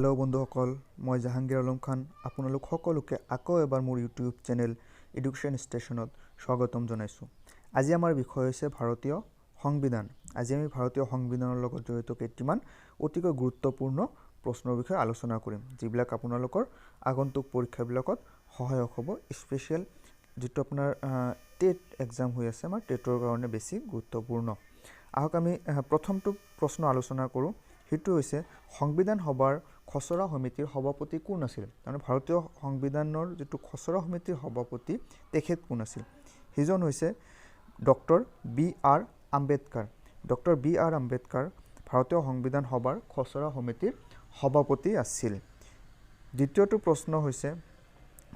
Hello' বন্ধুসকল, মই জাহাংগীৰ আলম খান আপোনালোক সকলোকে আকৌ এবাৰ মোৰ ইউটিউব চেনেল এডুকেশ্যন ষ্টেচনত স্বাগতম জনাইছোঁ। আজি আমাৰ বিষয় হৈছে ভাৰতীয় সংবিধান। আজি আমি ভাৰতীয় সংবিধানৰ লগত জড়িত কেইটামান অতিকৈ গুৰুত্বপূৰ্ণ প্ৰশ্নৰ বিষয়ে আলোচনা কৰিম, যিবিলাক আপোনালোকৰ আগন্তুক পৰীক্ষাবিলাকত সহায়ক হ'ব। স্পেচিয়েল যিটো আপোনাৰ টেট এক্সাম হৈ আছে, আমাৰ টেটৰ কাৰণে বেছি গুৰুত্বপূৰ্ণ। আহক আমি প্ৰথমটো প্ৰশ্ন আলোচনা কৰোঁ। সেইটো হৈছে সংবিধান সভাৰ খচৰা সমিতিৰ সভাপতি কোন আছিল? তাৰমানে ভাৰতীয় সংবিধানৰ যিটো খচৰা সমিতিৰ সভাপতি, তেখেত কোন আছিল? সিজন হৈছে doctor B R Ambedkar. Doctor B R Ambedkar ভাৰতীয় সংবিধান সভাৰ খচৰা সমিতিৰ সভাপতি আছিল। দ্বিতীয়টো প্ৰশ্ন হৈছে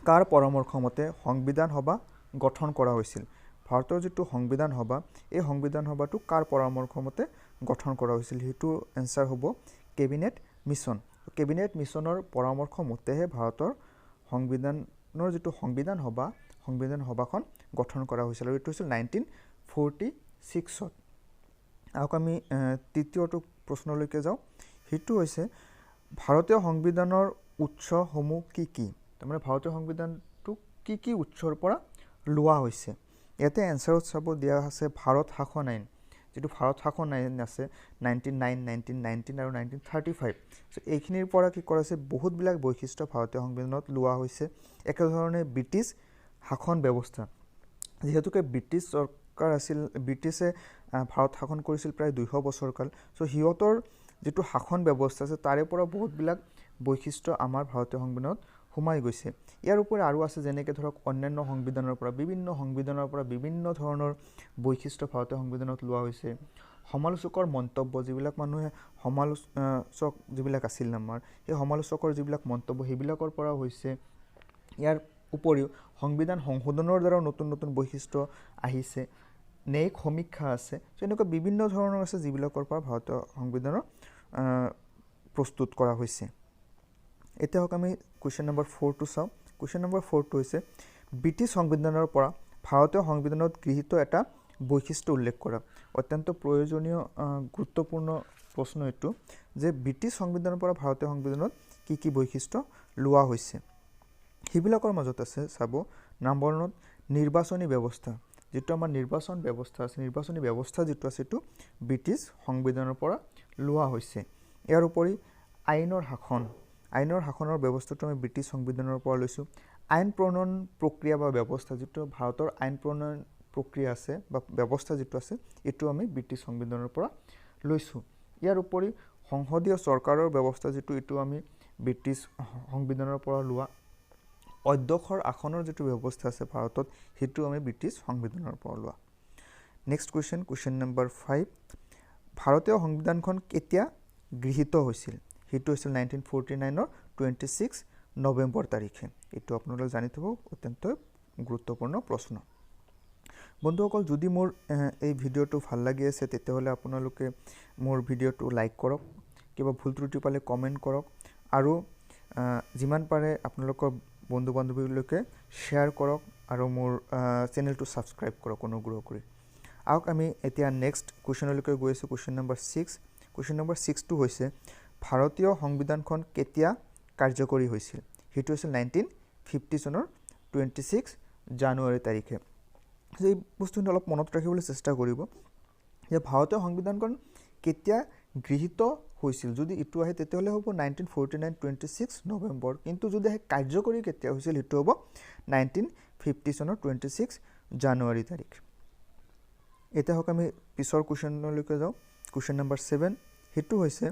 কাৰ পৰামৰ্শ মতে সংবিধান সভা গঠন কৰা হৈছিল? ভাৰতৰ যিটো সংবিধান সভা, এই সংবিধান সভাটো কাৰ পৰামৰ্শ মতে গঠন কৰা হৈছিল? সেইটো এনচাৰ হ'ব কেবিনেট মিছন। কেবিনেট মিছনৰ পৰামৰ্শ মতেহে ভাৰতৰ সংবিধানৰ যিটো সংবিধান সভাখন গঠন কৰা হৈছিল, আৰু এইটো হৈছিল 1946। আহক আমি তৃতীয়টো প্ৰশ্নলৈকে যাওঁ। সেইটো হৈছে ভাৰতীয় সংবিধানৰ উৎসসমূহ কি কি? তাৰমানে ভাৰতীয় সংবিধানটো কি কি উৎসৰ পৰা লোৱা হৈছে? ইয়াতে এনচাৰত চাব দিয়া আছে ভাৰত শাসন আইন। যিটো ভাৰত শাসন আইন আছে 1909, 1919 আৰু 1935। এইখিনিৰ পৰা কি কৰা হৈছে, বহুতবিলাক বৈশিষ্ট্য ভাৰতীয় সংবিধানত লোৱা হৈছে। একেধৰণে ব্ৰিটিছ শাসন ব্যৱস্থা, যিহেতুকে ব্ৰিটিছ চৰকাৰ আছিল, ব্ৰিটিছে ভাৰত শাসন কৰিছিল প্ৰায় 200 বছৰ কাল। সিহঁতৰ যিটো শাসন ব্যৱস্থা আছে, তাৰে পৰা বহুতবিলাক বৈশিষ্ট্য আমাৰ ভাৰতীয় সংবিধানত সোমাই গৈছে। ইয়াৰ উপৰি আৰু আছে, যেনেকৈ ধৰক অন্যান্য সংবিধানৰ পৰা বিভিন্ন ধৰণৰ বৈশিষ্ট্য ভাৰতীয় সংবিধানত লোৱা হৈছে। সমালোচকৰ মন্তব্য, যিবিলাক মানুহে সমালোচক যিবিলাক আছিল আমাৰ, সেই সমালোচকৰ যিবিলাক মন্তব্য, সেইবিলাকৰ পৰা হৈছে। ইয়াৰ উপৰিও সংবিধান সংশোধনৰ দ্বাৰাও নতুন নতুন বৈশিষ্ট্য আহিছে। ন্যায়িক সমীক্ষা আছে। এনেকুৱা বিভিন্ন ধৰণৰ আছে, যিবিলাকৰ পৰা ভাৰতীয় সংবিধানৰ প্ৰস্তুত কৰা হৈছে। এতিয়া হওক আমি কুৱেশ্যন নম্বৰ 4টো চাওঁ। কুৱেশ্যন নম্বৰ 4টো হৈছে ব্ৰিটিছ সংবিধানৰ পৰা ভাৰতীয় সংবিধানত গৃহীত এটা বৈশিষ্ট্য উল্লেখ কৰা। অত্যন্ত প্ৰয়োজনীয় গুৰুত্বপূৰ্ণ প্ৰশ্ন এইটো, যে ব্ৰিটিছ সংবিধানৰ পৰা ভাৰতীয় সংবিধানত কি কি বৈশিষ্ট্য লোৱা হৈছে। সেইবিলাকৰ মাজত আছে, চাব, নম্বৰ 1 নিৰ্বাচনী ব্যৱস্থা। যিটো আমাৰ নিৰ্বাচনী ব্যৱস্থা যিটো আছে, এইটো ব্ৰিটিছ সংবিধানৰ পৰা লোৱা হৈছে। ইয়াৰ উপৰি আইনৰ শাসনৰ ব্যৱস্থাটো আমি ব্ৰিটিছ সংবিধানৰ পৰা লৈছোঁ। আইন প্ৰণয়ন প্ৰক্ৰিয়া বা ব্যৱস্থা, যিটো ভাৰতৰ আইন প্ৰণয়ন প্ৰক্ৰিয়া আছে বা ব্যৱস্থা যিটো আছে, এইটো আমি ব্ৰিটিছ সংবিধানৰ পৰা লৈছোঁ। ইয়াৰ উপৰি সংসদীয় চৰকাৰৰ ব্যৱস্থা যিটো, এইটো আমি ব্ৰিটিছ সংবিধানৰ পৰা লোৱা। অধ্যক্ষৰ আসনৰ যিটো ব্যৱস্থা আছে ভাৰতত, সেইটো আমি ব্ৰিটিছ সংবিধানৰ পৰা লোৱা। Next question number 5। ভাৰতীয় সংবিধানখন কেতিয়া গৃহীত হৈছিল? সেইটো হৈছিল 1949ৰ 26 নৱেম্বৰ তাৰিখে। এইটো আপোনালোকে জানি থ'ব, অত্যন্ত গুৰুত্বপূৰ্ণ প্ৰশ্ন। বন্ধুসকল, যদি মোৰ এই ভিডিঅ'টো ভাল লাগি আছে, তেতিয়াহ'লে আপোনালোকে মোৰ ভিডিঅ'টো লাইক কৰক, কিবা ভুল ত্ৰুটি পালে কমেণ্ট কৰক, আৰু যিমান পাৰে আপোনালোকৰ বন্ধু বান্ধৱীলৈকে শ্বেয়াৰ কৰক, আৰু মোৰ চেনেলটো ছাবস্ক্ৰাইব কৰক অনুগ্ৰহ কৰি। আহক আমি এতিয়া নেক্সট কুৱেশ্যনলৈকে গৈ আছোঁ। Question number 6। কুৱেশ্যন নম্বৰ 6টো হৈছে ভাৰতীয় সংবিধানখন কেতিয়া কাৰ্যকৰী হৈছিল? সেইটো হৈছিল 1950 চনৰ 26 জানুৱাৰী তাৰিখে। এই বস্তুখিনি অলপ মনত ৰাখিবলৈ চেষ্টা কৰিব, যে ভাৰতীয় সংবিধানখন কেতিয়া গৃহীত হৈছিল। যদি এইটো আহে তেতিয়াহ'লে হ'ব 1949 26 নৱেম্বৰ, কিন্তু যদি আহে কাৰ্যকৰী কেতিয়া হৈছিল, সেইটো হ'ব 1950 চনৰ 26 জানুৱাৰী তাৰিখ। এতিয়া হওক আমি পিছৰ কুৱেশ্যনলৈকে যাওঁ। Question number 7। সেইটো হৈছে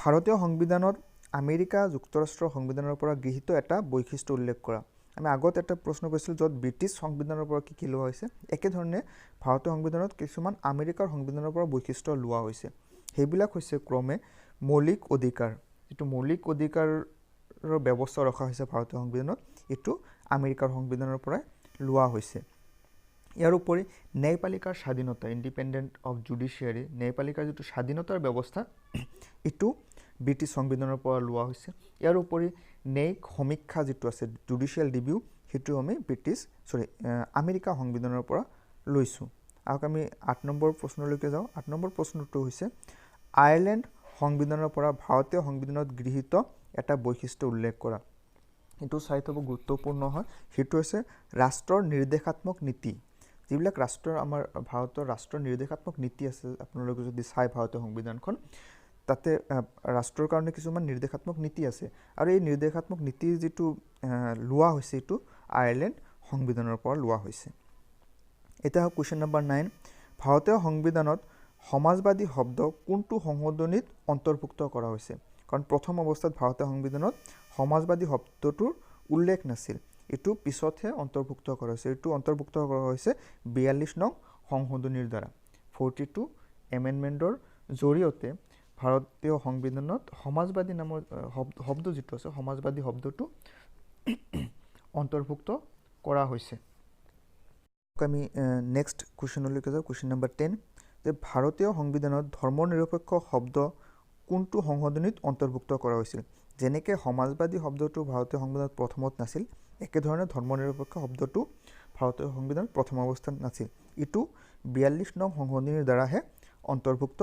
ভাৰতীয় সংবিধানত আমেৰিকা যুক্তৰাষ্ট্ৰৰ সংবিধানৰ পৰা গৃহীত এটা বৈশিষ্ট্য উল্লেখ কৰা। আমি আগত এটা প্ৰশ্ন পাইছিলোঁ, য'ত ব্ৰিটিছ সংবিধানৰ পৰা কি লোৱা হৈছে। একেধৰণে ভাৰতীয় সংবিধানত কিছুমান আমেৰিকাৰ সংবিধানৰ পৰা বৈশিষ্ট্য লোৱা হৈছে। সেইবিলাক হৈছে ক্ৰমে মৌলিক অধিকাৰ, যিটো মৌলিক অধিকাৰৰ ব্যৱস্থা ৰখা হৈছে ভাৰতীয় সংবিধানত, এইটো আমেৰিকাৰ সংবিধানৰ পৰাই লোৱা হৈছে। ইয়াৰ উপৰি ন্যায়পালিকাৰ স্বাধীনতা, ইণ্ডিপেণ্ডেণ্ট অফ জুডিচিয়াৰী, ন্যায়পালিকাৰ যিটো স্বাধীনতাৰ ব্যৱস্থা, এইটো ব্ৰিটিছ সংবিধানৰ পৰা লোৱা হৈছে। ইয়াৰ উপৰি ন্যায়িক সমীক্ষা যিটো আছে, জুডিচিয়েল ৰিভিউ, সেইটো আমি আমেৰিকা সংবিধানৰ পৰা লৈছোঁ। আহক আমি 8 নম্বৰ প্ৰশ্নলৈকে যাওঁ। 8 নম্বৰ প্ৰশ্নটো হৈছে আয়াৰলেণ্ড সংবিধানৰ পৰা ভাৰতীয় সংবিধানত গৃহীত এটা বৈশিষ্ট্য উল্লেখ কৰা। এইটো চাই থ'ব গুৰুত্বপূৰ্ণ হয়। সেইটো হৈছে ৰাষ্ট্ৰৰ নিৰ্দেশাত্মক নীতি। যিবিলাক ৰাষ্ট্ৰৰ আমাৰ ভাৰতৰ ৰাষ্ট্ৰৰ নিৰ্দেশাত্মক নীতি আছে, আপোনালোকে যদি চাই ভাৰতীয় সংবিধানখন, তাতে ৰাষ্ট্ৰৰ কাৰণে কিছুমান নিৰ্দেশাত্মক নীতি আছে, আৰু এই নিৰ্দেশাত্মক নীতি যিটো লোৱা হৈছে এইটো আয়াৰলেণ্ড সংবিধানৰ পৰা লোৱা হৈছে। এতিয়া হওক কুৱেশ্যন নম্বৰ 9, ভাৰতীয় সংবিধানত সমাজবাদী শব্দ কোনটো সংশোধনীত অন্তৰ্ভুক্ত কৰা হৈছে? কাৰণ প্ৰথম অৱস্থাত ভাৰতীয় সংবিধানত সমাজবাদী শব্দটোৰ উল্লেখ নাছিল, এইটো পিছতহে অন্তৰ্ভুক্ত কৰা হৈছে। এইটো অন্তৰ্ভুক্ত কৰা হৈছে 42 নং সংশোধনীৰ দ্বাৰা। 42 এমেণ্ডমেণ্টৰ জৰিয়তে ভাৰতীয় সংবিধানত সমাজবাদী নামৰ শব্দ যিটো আছে, সমাজবাদী শব্দটো অন্তৰ্ভুক্ত কৰা হৈছে। আমি নেক্সট কুৱেশ্যনলৈকে যাওঁ, কুৱেশ্যন নম্বৰ 10, যে ভাৰতীয় সংবিধানত ধৰ্মনিৰপেক্ষ শব্দ কোনটো সংশোধনীত অন্তৰ্ভুক্ত কৰা হৈছিল? যেনেকৈ সমাজবাদী শব্দটো ভাৰতীয় সংবিধানত প্ৰথমত নাছিল, একেধৰণে ধৰ্মনিৰপেক্ষ শব্দটো ভাৰতীয় সংবিধানত প্ৰথম অৱস্থাত নাছিল। এইটো 42 নং সংশোধনীৰ দ্বাৰাহে অন্তৰ্ভুক্ত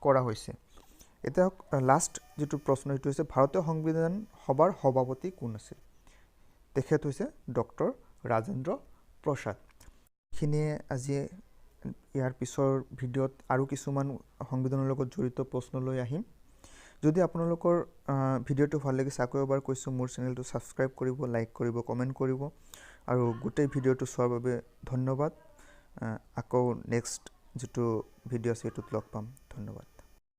কৰা হৈছে। এতিয়া লাষ্ট যিটো প্ৰশ্ন এইটো হৈছে ভাৰতীয় সংবিধান সভাৰ সভাপতি কোন আছিল? তেখেত হৈছে ডক্টৰ ৰাজেন্দ্ৰ প্ৰসাদ। এইখিনিয়ে আজি ইয়াৰ পিছৰ ভিডিঅ'ত আৰু কিছুমান সংবিধানৰ লগত জড়িত প্ৰশ্ন লৈ আহিম। যদি আপোনালোকৰ ভিডিঅ'টো ভাল লাগিছে, আকৌ এবাৰ কৈছোঁ মোৰ চেনেলটো ছাবস্ক্ৰাইব কৰিব, লাইক কৰিব, কমেণ্ট কৰিব, আৰু গোটেই ভিডিঅ'টো চোৱাৰ বাবে ধন্যবাদ। আকৌ নেক্সট যিটো ভিডিঅ' আছে সেইটোত লগ পাম। ধন্যবাদ।